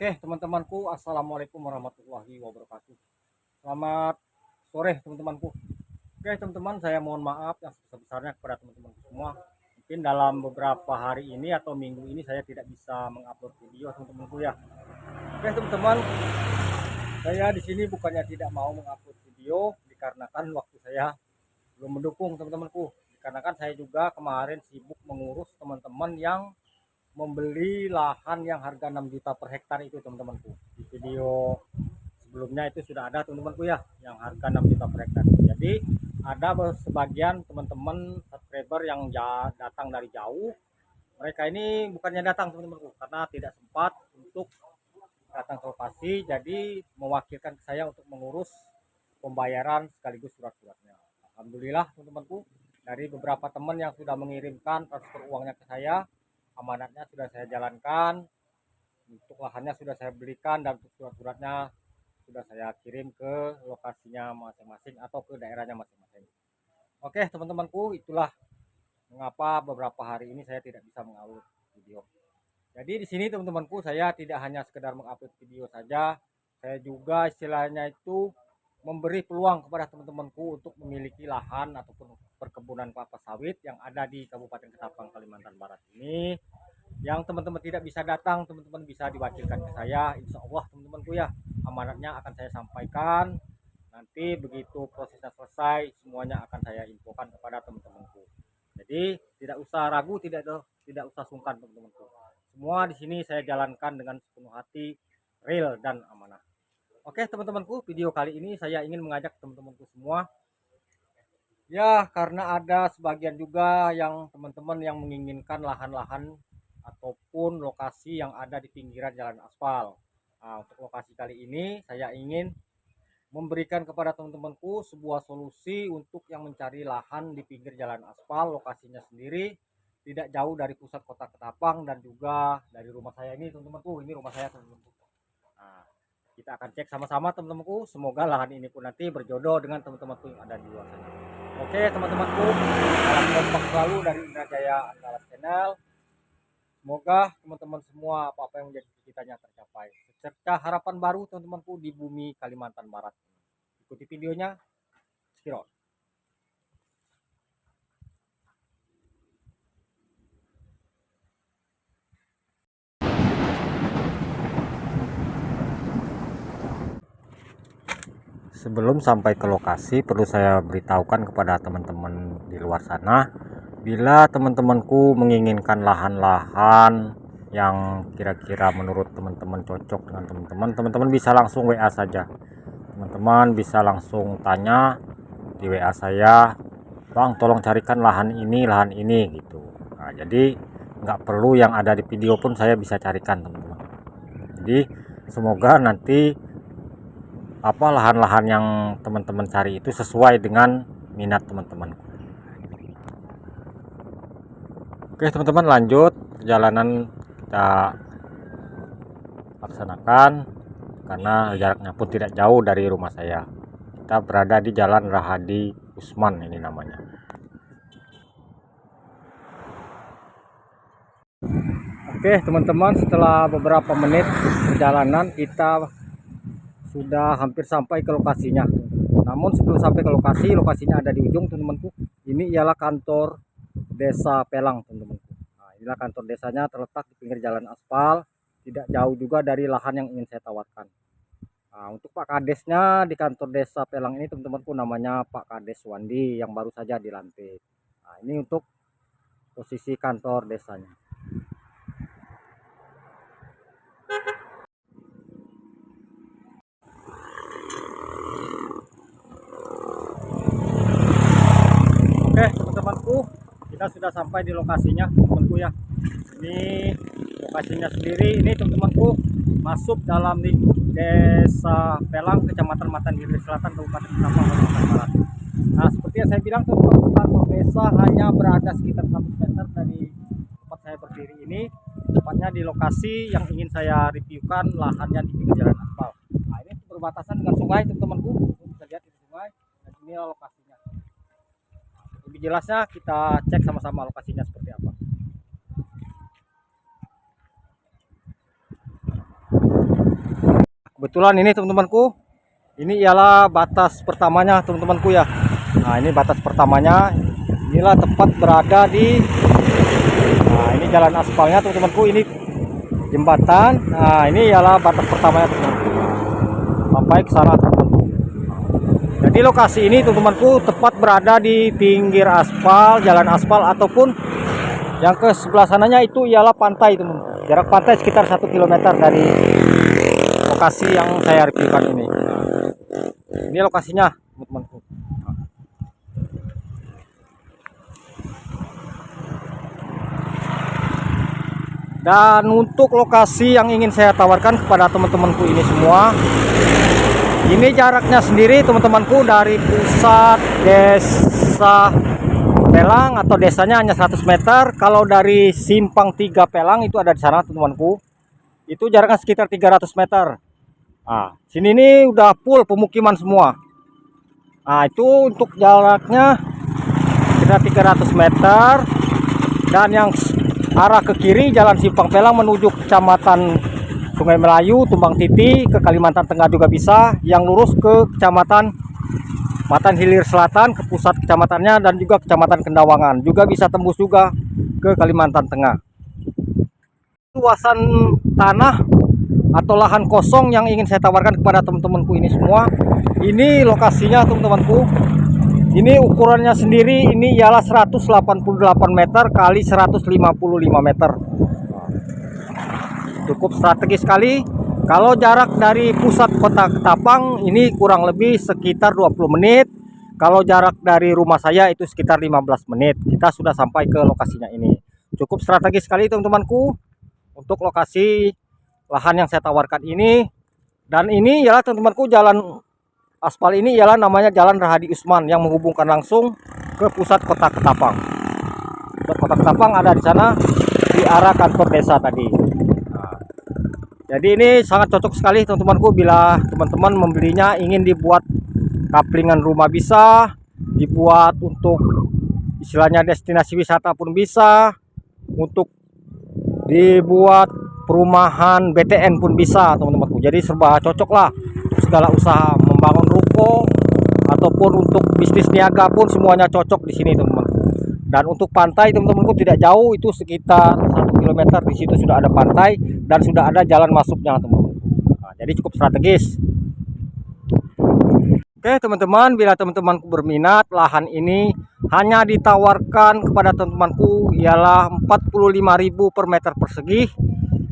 Oke, teman-temanku, assalamualaikum warahmatullahi wabarakatuh. Selamat sore, teman-temanku. Oke, teman-teman, saya mohon maaf yang sebesar-besarnya kepada teman-teman semua. Mungkin dalam beberapa hari ini atau minggu ini saya tidak bisa mengupload video, teman-temanku ya. Oke, teman-teman, saya di sini bukannya tidak mau mengupload video, dikarenakan waktu saya belum mendukung, teman-temanku. Dikarenakan saya juga kemarin sibuk mengurus teman-teman yang membeli lahan yang harga 6 juta per hektar itu, teman-temanku. Di video sebelumnya itu sudah ada, teman-temanku ya, yang harga 6 juta per hektar. Jadi ada sebagian teman-teman subscriber yang datang dari jauh. Mereka ini bukannya datang, teman-temanku, karena tidak sempat untuk datang ke lokasi, jadi mewakilkan saya untuk mengurus pembayaran sekaligus surat-suratnya. Alhamdulillah, teman-temanku, dari beberapa teman yang sudah mengirimkan transfer uangnya ke saya, amanatnya sudah saya jalankan, untuk lahannya sudah saya belikan, dan untuk surat-suratnya sudah saya kirim ke lokasinya masing-masing atau ke daerahnya masing-masing. Oke, teman-temanku, itulah mengapa beberapa hari ini saya tidak bisa mengupload video. Jadi di sini, teman-temanku, saya tidak hanya sekedar mengupload video saja, saya juga istilahnya itu memberi peluang kepada teman-temanku untuk memiliki lahan ataupun perkebunan kelapa sawit yang ada di Kabupaten Ketapang, Kalimantan Barat ini. Yang teman-teman tidak bisa datang, teman-teman bisa diwakilkan ke saya. Insya Allah, teman-temanku ya, amanatnya akan saya sampaikan. Nanti begitu prosesnya selesai, semuanya akan saya infokan kepada teman-temanku. Jadi tidak usah ragu, tidak usah sungkan, teman-temanku. Semua di sini saya jalankan dengan sepenuh hati, real dan amanah. Oke, teman-temanku, video kali ini saya ingin mengajak teman-temanku semua. Ya, karena ada sebagian juga yang teman-teman yang menginginkan lahan-lahan ataupun lokasi yang ada di pinggiran jalan aspal. Nah, untuk lokasi kali ini saya ingin memberikan kepada teman-temanku sebuah solusi untuk yang mencari lahan di pinggir jalan aspal, lokasinya sendiri tidak jauh dari pusat kota Ketapang dan juga dari rumah saya ini, teman-temanku. Ini rumah saya, teman-temanku. Nah, kita akan cek sama-sama, teman-temanku. Semoga lahan ini pun nanti berjodoh dengan teman-temanku yang ada di luar sana. Oke, teman-temanku, salam kompak selalu dari Indra Jaya Andalas Channel. Semoga teman-teman semua apa-apa yang menjadi cita-citanya tercapai. Serta harapan baru, teman-temanku, di bumi Kalimantan Barat. Ikuti videonya. Skiro. Sebelum sampai ke lokasi, perlu saya beritahukan kepada teman-teman di luar sana, bila teman-temanku menginginkan lahan-lahan yang kira-kira menurut teman-teman cocok dengan teman-teman bisa langsung WA saja. Teman-teman bisa langsung tanya di WA saya, "Bang, tolong carikan lahan ini gitu." Nah, jadi nggak perlu yang ada di video pun saya bisa carikan, teman-teman. Jadi semoga nanti lahan-lahan yang teman-teman cari itu sesuai dengan minat teman-teman. Oke, teman-teman, lanjut perjalanan kita laksanakan karena jaraknya pun tidak jauh dari rumah saya. Kita berada di Jalan Rahadi Usman, ini namanya. Oke, teman-teman, setelah beberapa menit perjalanan kita sudah hampir sampai ke lokasinya. Namun sebelum sampai ke lokasi, lokasinya ada di ujung, teman-temanku. Ini ialah kantor Desa Pelang, teman-temanku. Nah, inilah kantor desanya, terletak di pinggir jalan aspal, tidak jauh juga dari lahan yang ingin saya tawarkan. Nah, untuk Pak Kadesnya di kantor Desa Pelang ini, teman-temanku, namanya Pak Kades Wandi yang baru saja dilantik. Nah, ini untuk posisi kantor desanya. Oke, teman-temanku, kita sudah sampai di lokasinya, temanku ya. Ini lokasinya sendiri, ini teman-temanku masuk dalam lingkup Desa Pelang, Kecamatan Matan Giri Selatan, Kabupaten Ketapang, Kalimantan Barat. Nah, seperti yang saya bilang, teman-temanku, kantor desa hanya berada sekitar 1 meter dari tempat saya berdiri ini, tepatnya di lokasi yang ingin saya reviewkan, lahannya di pinggir jalan aspal. Nah, ini berbatasan dengan sungai, teman-temanku, bisa lihat di sungai, dan ini lokasinya. Lebih jelasnya kita cek sama-sama lokasinya seperti apa. kebetulan ini teman-temanku, ini ialah batas pertamanya teman-temanku ya. Nah ini batas pertamanya, inilah tempat berada di, nah ini jalan aspalnya teman-temanku, ini jembatan. Nah ini ialah batas pertamanya teman-temanku, sampai ke sana teman-temanku. Jadi lokasi ini teman-temanku tepat berada di pinggir aspal, jalan aspal, ataupun yang ke sebelah sananya itu ialah pantai teman-teman. Jarak pantai sekitar 1 km dari lokasi yang saya reviewkan ini. Ini lokasinya teman-temanku. Dan untuk lokasi yang ingin saya tawarkan kepada teman-temanku ini semua, ini jaraknya sendiri teman-temanku dari pusat desa Pelang atau desanya hanya 100 meter. Kalau dari Simpang 3 Pelang itu ada di sana teman-temanku, itu jaraknya sekitar 300 meter. Nah, sini ini udah full pemukiman semua. Nah, itu untuk jaraknya sekitar 300 meter. Dan yang arah ke kiri jalan Simpang Pelang menuju Kecamatan Sungai Melayu, Tumbang Titi, ke Kalimantan Tengah juga bisa. Yang lurus ke Kecamatan Matan Hilir Selatan, ke pusat kecamatannya, dan juga Kecamatan Kendawangan. Juga bisa tembus juga ke Kalimantan Tengah. Luasan tanah atau lahan kosong yang ingin saya tawarkan kepada teman-temanku ini semua. Ini lokasinya teman-temanku. Ini ukurannya sendiri ini ialah 188 meter kali 155 meter. Cukup strategis sekali. Kalau jarak dari pusat kota Ketapang ini kurang lebih sekitar 20 menit. Kalau jarak dari rumah saya itu sekitar 15 menit. Kita sudah sampai ke lokasinya ini. Cukup strategis sekali teman-temanku untuk lokasi lahan yang saya tawarkan ini. Dan ini ialah teman-temanku, jalan aspal ini ialah namanya Jalan Rahadi Usman yang menghubungkan langsung ke pusat kota Ketapang. Pusat kota Ketapang ada di sana di arah kantor desa tadi. Nah, jadi ini sangat cocok sekali teman-temanku bila teman-teman membelinya ingin dibuat kaplingan rumah bisa, dibuat untuk istilahnya destinasi wisata pun bisa, untuk dibuat perumahan BTN pun bisa teman-temanku. Jadi serba cocok lah untuk segala usaha, membangun ruko ataupun untuk bisnis niaga pun semuanya cocok di sini teman-teman. Dan untuk pantai teman-temanku tidak jauh, itu sekitar 1 km. Di situ sudah ada pantai dan sudah ada jalan masuknya teman-teman. Nah, jadi cukup strategis. Oke teman-teman, bila teman-temanku berminat, lahan ini hanya ditawarkan kepada teman-temanku ialah 45.000 per meter persegi.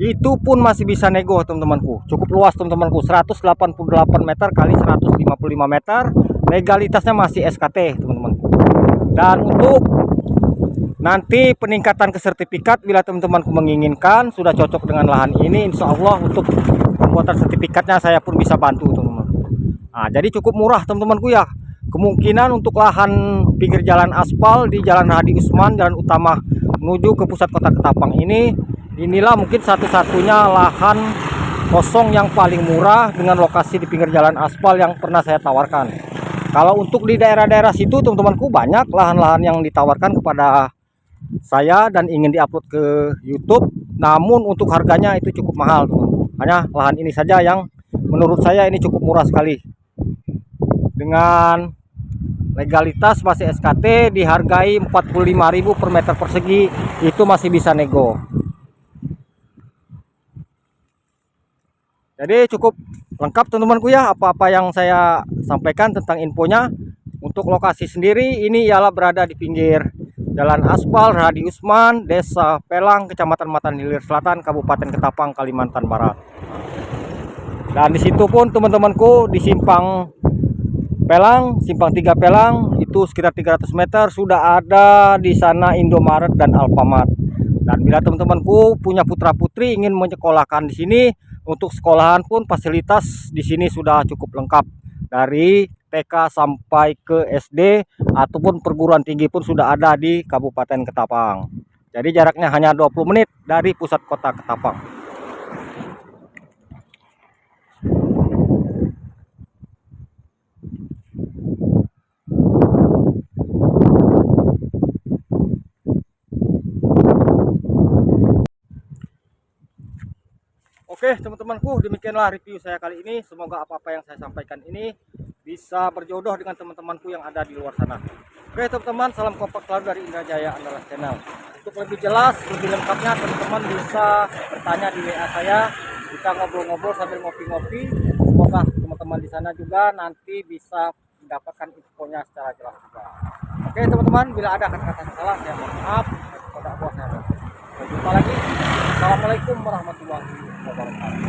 Itu pun masih bisa nego teman-temanku. Cukup luas teman-temanku, 188 meter kali 155 meter. Legalitasnya masih SKT teman-temanku. Dan untuk nanti peningkatan ke sertifikat, bila teman-temanku menginginkan, sudah cocok dengan lahan ini, insya Allah untuk pembuatan sertifikatnya saya pun bisa bantu teman-teman. Nah, jadi cukup murah teman-temanku ya. Kemungkinan untuk lahan pinggir jalan aspal di Jalan Rahadi Usman, jalan utama menuju ke pusat kota Ketapang ini, inilah mungkin satu-satunya lahan kosong yang paling murah dengan lokasi di pinggir jalan aspal yang pernah saya tawarkan. Kalau untuk di daerah-daerah situ teman-temanku banyak lahan-lahan yang ditawarkan kepada saya dan ingin diupload ke YouTube, namun untuk harganya itu cukup mahal teman-teman. Hanya lahan ini saja yang menurut saya ini cukup murah sekali. Dengan legalitas masih SKT, dihargai 45.000 per meter persegi, itu masih bisa nego. Jadi cukup lengkap teman-temanku ya apa-apa yang saya sampaikan tentang infonya. Untuk lokasi sendiri ini ialah berada di pinggir jalan aspal Rahadi Usman, Desa Pelang, Kecamatan Matan Hilir Selatan, Kabupaten Ketapang, Kalimantan Barat. Dan di situ pun teman-temanku di Simpang Pelang, Simpang 3 Pelang, itu sekitar 300 meter sudah ada di sana Indomaret dan Alfamart. Dan bila teman-temanku punya putra-putri ingin menyekolahkan di sini, untuk sekolahan pun fasilitas di sini sudah cukup lengkap. Dari TK sampai ke SD ataupun perguruan tinggi pun sudah ada di Kabupaten Ketapang. Jadi jaraknya hanya 20 menit dari pusat kota Ketapang. Oke teman-temanku, demikianlah review saya kali ini. Semoga apa-apa yang saya sampaikan ini bisa berjodoh dengan teman-temanku yang ada di luar sana. Oke teman-teman, salam kompak selalu dari Indra Jaya Andalas Channel. Untuk lebih jelas, lebih lengkapnya teman-teman bisa bertanya di WA saya. Kita ngobrol-ngobrol sambil ngopi-ngopi. Semoga teman-teman di sana juga nanti bisa mendapatkan infonya secara jelas juga. Oke teman-teman, bila ada kata-kata salah saya mohon maaf. Kepada Allah saya mohon. Sampai jumpa lagi. Assalamualaikum warahmatullahi wabarakatuh.